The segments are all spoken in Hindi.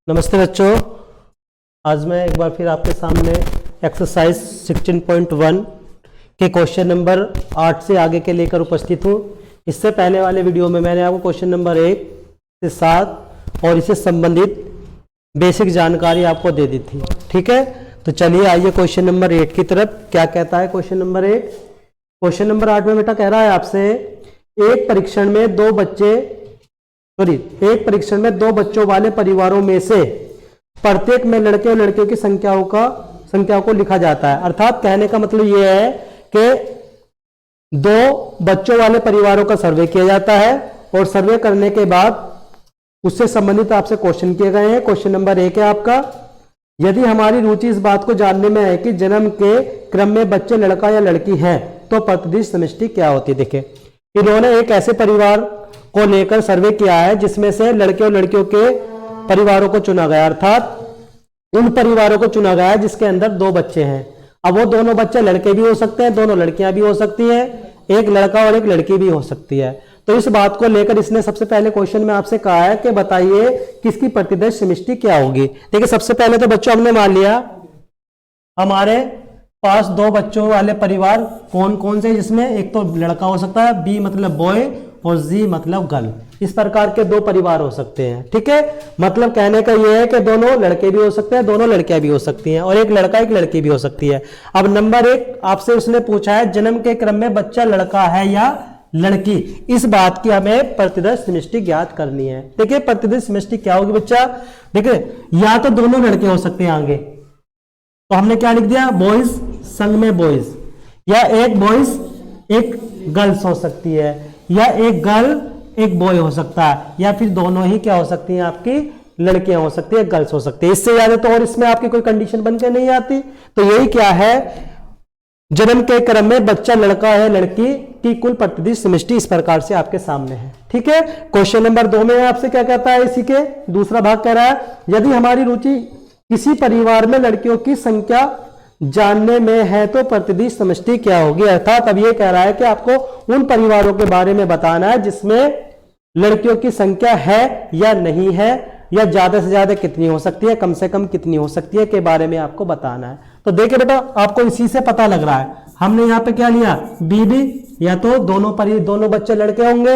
नमस्ते बच्चों, आज मैं एक बार फिर आपके सामने एक्सरसाइज 16.1 के क्वेश्चन नंबर 8 से आगे के लेकर उपस्थित हूँ। इससे पहले वाले वीडियो में मैंने आपको क्वेश्चन नंबर 1 से 7 और इससे संबंधित बेसिक जानकारी आपको दे दी थी। ठीक है, तो चलिए आइए क्वेश्चन नंबर 8 की तरफ। क्या कहता है क्वेश्चन नंबर 8? क्वेश्चन नंबर 8 में बेटा कह रहा है आपसे एक परीक्षण में दो बच्चों वाले परिवारों में से प्रत्येक में लड़के और लड़कियों की संख्याओं को लिखा जाता है। अर्थात कहने का मतलब यह है कि दो बच्चों वाले परिवारों का सर्वे किया जाता है और सर्वे करने के बाद उससे संबंधित आपसे क्वेश्चन किए गए हैं। क्वेश्चन नंबर 1 है आपका, यदि हमारी रुचि इस बात को जानने में है कि जन्म के क्रम में बच्चे लड़का या लड़की है तो प्रतिदिश समष्टि क्या होती है। देखिए, इन्होंने एक ऐसे परिवार को लेकर सर्वे किया है जिसमें से लड़के और लड़कियों के परिवारों को चुना गया, अर्थात उन परिवारों को चुना गया है जिसके अंदर दो बच्चे हैं। अब वो दोनों बच्चे लड़के भी हो सकते हैं, दोनों लड़कियां भी हो सकती हैं, एक लड़का और एक लड़की भी हो सकती है। तो इस बात को लेकर इसने सबसे पहले क्वेश्चन में आपसे कहा है कि बताइए किसकी प्रतिदिश समष्टि क्या होगी। देखिए, सबसे पहले तो बच्चों हमने मान लिया हमारे पास दो बच्चों वाले परिवार कौन कौन से, जिसमें एक तो लड़का हो सकता है, बी मतलब बॉय और जी मतलब गर्ल। इस प्रकार के दो परिवार हो सकते हैं। ठीक है, मतलब कहने का यह है कि दोनों लड़के भी हो सकते हैं, दोनों लड़कियां भी हो सकती हैं और एक लड़का एक लड़की भी हो सकती है। अब नंबर 1 आपसे उसने पूछा है जन्म के क्रम में बच्चा लड़का है या लड़की, इस बात की हमें प्रतिदिश समष्टि ज्ञात करनी है। देखिए, प्रतिदिश समष्टि क्या होगी बच्चा? देखिए, या तो दोनों लड़के हो सकते हैं आगे, तो हमने क्या लिख दिया, बॉयज संग में बॉयज, या एक बॉयज एक गर्ल्स हो सकती है, या एक गर्ल एक बॉय हो सकता है, या फिर दोनों ही क्या हो सकती हैं, आपकी लड़कियां हो सकती है, गर्ल्स हो सकती है। इससे ज्यादा तो और इसमें आपकी कोई कंडीशन बनकर नहीं आती। तो यही क्या है, जन्म के क्रम में बच्चा लड़का है लड़की की कुल प्रतिदिश समष्टि इस प्रकार से आपके सामने है। ठीक है, क्वेश्चन नंबर 2 में आपसे क्या कहता है, इसी के दूसरा भाग कह रहा है यदि हमारी रुचि किसी परिवार में लड़कियों की संख्या जानने में है तो प्रतिदिश समष्टि क्या होगी। अर्थात अब ये कह रहा है कि आपको उन परिवारों के बारे में बताना है जिसमें लड़कियों की संख्या है या नहीं है, या ज्यादा से ज्यादा कितनी हो सकती है, कम से कम कितनी हो सकती है के बारे में आपको बताना है। तो देखिए बेटा, आपको इसी से पता लग रहा है, हमने यहाँ पे क्या लिया, बीबी, या तो दोनों बच्चे लड़के होंगे,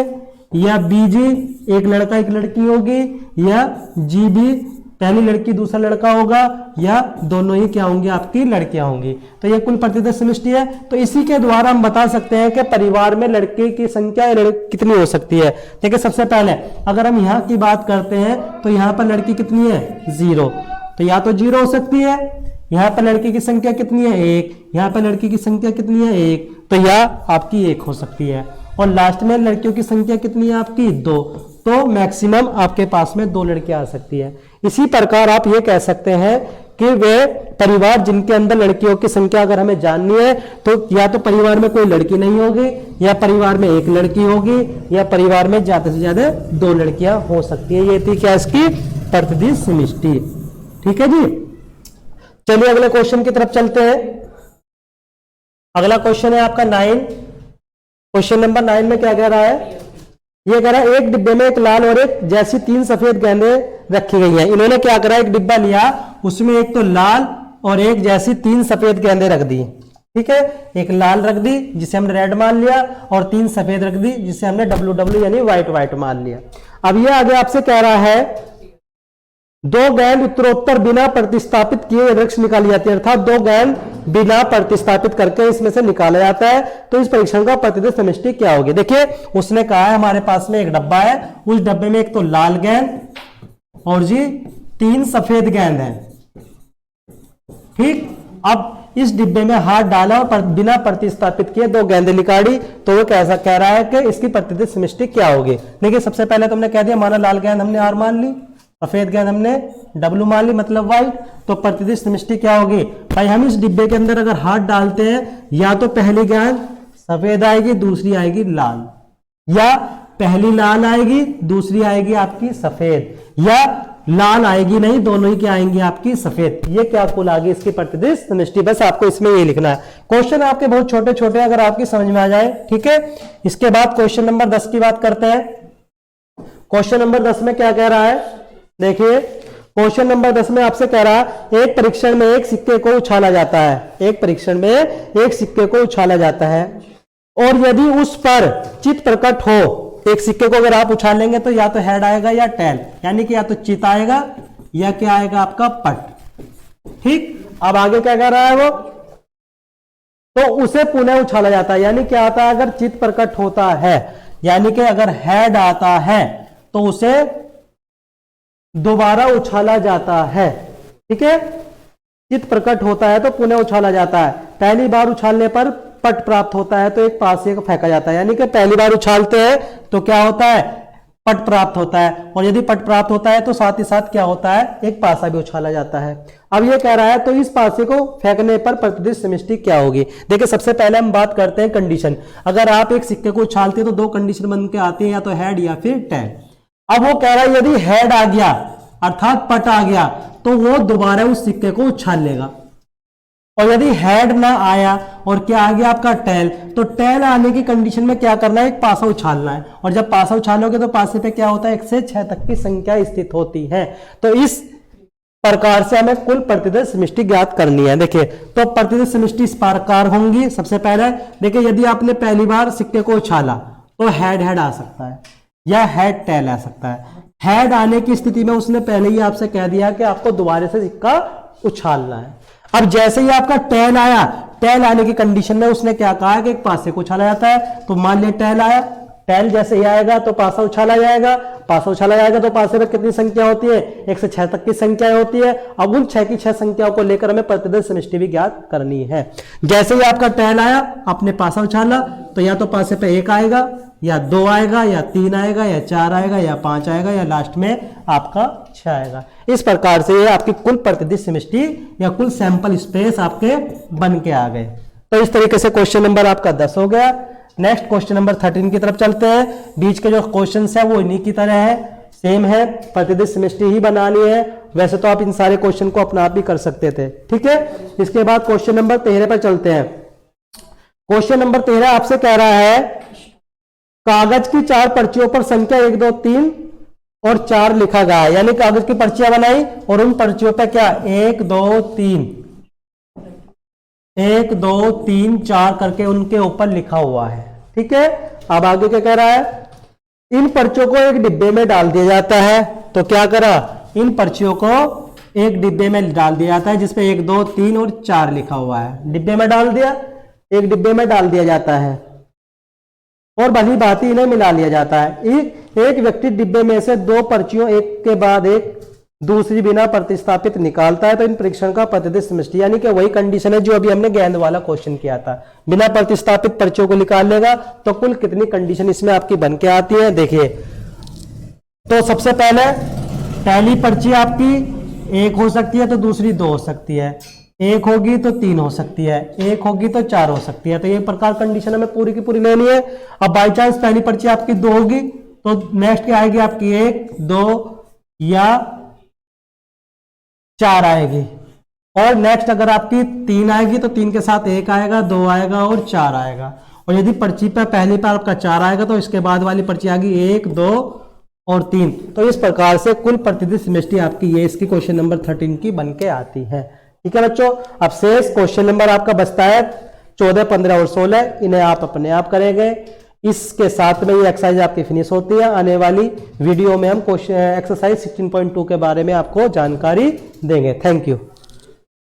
या बीजी एक लड़का एक लड़की होगी, या जीबी पहली लड़की दूसरा लड़का होगा, या दोनों ही क्या होंगी, आपकी लड़कियां होंगी। तो ये कुल प्रतिदिश समष्टि है। तो इसी के द्वारा हम बता सकते हैं कि परिवार में लड़के की संख्या कितनी हो सकती है। देखिए, सबसे पहले अगर हम यहाँ की बात करते हैं तो यहाँ पर लड़की कितनी है, 0, तो या तो 0 हो सकती है। यहाँ पर लड़की की संख्या कितनी है, 1, यहाँ पर लड़की की संख्या कितनी है, 1, तो यह आपकी 1 हो सकती है। और लास्ट में लड़कियों की संख्या कितनी है, आपकी 2, तो मैक्सिमम आपके पास में 2 लड़कियां आ सकती है। इसी प्रकार आप ये कह सकते हैं कि वे परिवार जिनके अंदर लड़कियों की संख्या अगर हमें जाननी है तो या तो परिवार में कोई लड़की नहीं होगी, या परिवार में एक लड़की होगी, या परिवार में ज्यादा से ज्यादा 2 लड़कियां हो सकती है। ये थी क्या, इसकी प्रतिदिश समष्टि। ठीक है जी, चलिए अगले क्वेश्चन की तरफ चलते हैं। अगला क्वेश्चन है आपका 9। क्वेश्चन नंबर 9 में क्या कह रहा है, ये कह रहा है एक डिब्बे में एक लाल और एक जैसी 3 सफेद गेंदें रखी गई हैं। इन्होंने क्या करा, एक डिब्बा लिया, उसमें एक तो लाल और एक जैसी 3 सफेद गेंदें रख दी। ठीक है, एक लाल रख दी जिसे हमने रेड मान लिया, और 3 सफेद रख दी जिसे हमने WW यानी व्हाइट मान लिया। अब ये आगे आपसे कह रहा है 2 गेंद उत्तरोत्तर बिना प्रतिस्थापित किए वृक्ष निकाली जाती है। अर्थात 2 गेंद बिना प्रतिस्थापित करके इसमें से निकाला जाता है। तो इस परीक्षण का प्रतिदिश समष्टि क्या होगी। देखिए, उसने कहा है हमारे पास में एक डब्बा है, उस डब्बे में एक तो लाल गेंद और जी 3 सफेद गेंद है। ठीक, अब इस डिब्बे में हाथ डाला और बिना प्रतिस्थापित किए 2 गेंदें निकाली, तो वो कैसा कह रहा है कि इसकी प्रतिदिश समष्टि क्या होगी। देखिए, सबसे पहले तुमने कह दिया, माना लाल गेंद हमने R मान ली, सफेद गेंद हमने W मान ली, मतलब व्हाइट, तो प्रतिदिश समष्टि क्या होगी भाई। हम इस डिब्बे के अंदर अगर हाथ डालते हैं, या तो पहली गेंद सफेद आएगी, दूसरी आएगी लाल, या पहली लाल आएगी, दूसरी आएगी आपकी सफेद, या लाल आएगी नहीं, दोनों ही क्या आएंगी, आपकी सफेद। ये क्या कुल आ गई इसकी प्रतिदिश समष्टि। बस आपको इसमें ये लिखना है। क्वेश्चन आपके बहुत छोटे छोटे अगर आपकी समझ में आ जाए। ठीक है, इसके बाद क्वेश्चन नंबर 10 की बात करते हैं। क्वेश्चन नंबर 10 में क्या कह रहा है, देखिए क्वेश्चन नंबर 10 में आपसे कह रहा है एक परीक्षण में एक सिक्के को उछाला जाता है, एक परीक्षण में एक सिक्के को उछाला जाता है और यदि उस पर चित प्रकट हो, एक सिक्के को अगर आप उछालेंगे तो या तो हेड आएगा या टेल, यानी कि या तो चित आएगा या क्या आएगा आपका पट। ठीक, अब आगे क्या कह रहा है वो, तो उसे पुनः उछाला जाता है, यानी क्या आता है अगर चित प्रकट होता है, यानी कि अगर हेड आता है तो उसे दोबारा उछाला जाता है। ठीक है, चित प्रकट होता है तो पुनः उछाला जाता है। पहली बार उछालने पर पट प्राप्त होता है तो एक पासे को फेंका जाता है, यानी कि पहली बार उछालते हैं तो क्या होता है, पट प्राप्त होता है, और यदि पट प्राप्त होता है तो साथ ही साथ क्या होता है, एक पासा भी उछाला जाता है। अब ये कह रहा है तो इस पासे को फेंकने पर प्रतिदिश समष्टि क्या होगी। देखिए सबसे पहले हम बात करते हैं कंडीशन। अगर आप एक सिक्के को उछालते हैं तो दो कंडीशन बन के आती है, या तो हेड या फिर टेल। अब वो कह रहा है यदि हेड आ गया अर्थात पट आ गया तो वो दोबारा उस सिक्के को उछाल लेगा, और यदि हेड ना आया और क्या आ गया आपका टेल, तो टेल आने की कंडीशन में क्या करना है, एक पासा उछालना है, और जब पासा उछालोगे तो पासे पे क्या होता है, 1 से 6 तक की संख्या स्थित होती है। तो इस प्रकार से हमें कुल प्रतिदिश समष्टि ज्ञात करनी है। देखिए तो प्रतिदिश समष्टि इस प्रकार होंगी। सबसे पहले देखिए यदि आपने पहली बार सिक्के को उछाला तो हेड हेड आ सकता है या हेड टेल आ सकता है। हेड आने की स्थिति में उसने पहले ही आपसे कह दिया कि आपको दोबारा से सिक्का उछालना है। अब जैसे ही आपका टेल आया, टेल आने की कंडीशन में उसने क्या कहा कि एक पासे को उछाला जाता है। तो मान लिया टेल आया, टेल जैसे ही आएगा तो पासा उछाला जाएगा, पासा उछाला जाएगा तो पासे में कितनी संख्या होती है, 1 से 6 तक की संख्या होती है। अब उन 6 की 6 संख्याओं को लेकर हमें प्रतिदिश समष्टि भी ज्ञात करनी है। जैसे ही आपका टेल आया, आपने पासा उछाला तो या तो पासे पे 1 आएगा या 2 आएगा या 3 आएगा या 4 आएगा या 5 आएगा या लास्ट में आपका 6 आएगा। इस प्रकार से ये आपकी कुल प्रतिदिश समष्टि या कुल सैंपल स्पेस आपके बन के आ गए। तो इस तरीके से क्वेश्चन नंबर आपका 10 हो गया। नेक्स्ट क्वेश्चन नंबर 13 की तरफ चलते हैं। बीच के जो क्वेश्चन है वो इन्हीं की तरह है, सेम है, प्रतिदिश समष्टि ही बनानी है। वैसे तो आप इन सारे क्वेश्चन को अपना आप भी कर सकते थे। ठीक है, इसके बाद क्वेश्चन नंबर 13 पर चलते हैं। क्वेश्चन नंबर 13 आपसे कह रहा है कागज की 4 पर्चियों पर संख्या 1 2 3 और 4 लिखा गया है, यानी कागज की पर्चियां बनाई और उन पर्चियों पर क्या 1 2 3 4 करके उनके ऊपर लिखा हुआ है। ठीक है, अब आगे क्या कह रहा है, इन पर्चियों को एक डिब्बे में डाल दिया जाता है। तो क्या करा, इन पर्चियों को एक डिब्बे में डाल दिया जाता है जिसपे 1 2 3 और 4 लिखा हुआ है। डिब्बे में डाल दिया, एक डिब्बे में डाल दिया जाता है और भली भांति इन्हें मिला लिया जाता है। एक व्यक्ति डिब्बे में से 2 पर्चियों एक के बाद एक दूसरी बिना प्रतिस्थापित निकालता है तो इन परीक्षण का प्रतिदिश समष्टि, यानी कि वही कंडीशन है जो अभी हमने गेंद वाला क्वेश्चन किया था। बिना प्रतिस्थापित पर्चियों को निकाल लेगा तो कुल कितनी कंडीशन इसमें आपकी बन के आती है। देखिए तो सबसे पहले पहली पर्ची आपकी 1 हो सकती है तो दूसरी 2 हो सकती है, 1 होगी तो 3 हो सकती है, 1 होगी तो 4 हो सकती है। तो ये प्रकार कंडीशन हमें पूरी की पूरी लेनी है। अब बाई चांस पहली पर्ची आपकी 2 होगी तो नेक्स्ट क्या आएगी आपकी 1 2 या 4 आएगी, और नेक्स्ट अगर आपकी 3 आएगी तो 3 के साथ 1 आएगा, 2 आएगा और 4 आएगा। और यदि पर्ची पर पहली बार आपका 4 आएगा तो इसके बाद वाली पर्ची आएगी 1 2 और 3। तो इस प्रकार से कुल प्रतिदिश समष्टि आपकी ये इसकी क्वेश्चन नंबर 13 की बन के आती है। ठीक है बच्चों, अब शेष क्वेश्चन नंबर आपका बचता है 14 15 और 16, इन्हें आप अपने आप करेंगे। इसके साथ में ये एक्सरसाइज आपकी फिनिश होती है। आने वाली वीडियो में हम क्वेश्चन एक्सरसाइज 16.2 के बारे में आपको जानकारी देंगे। Thank you.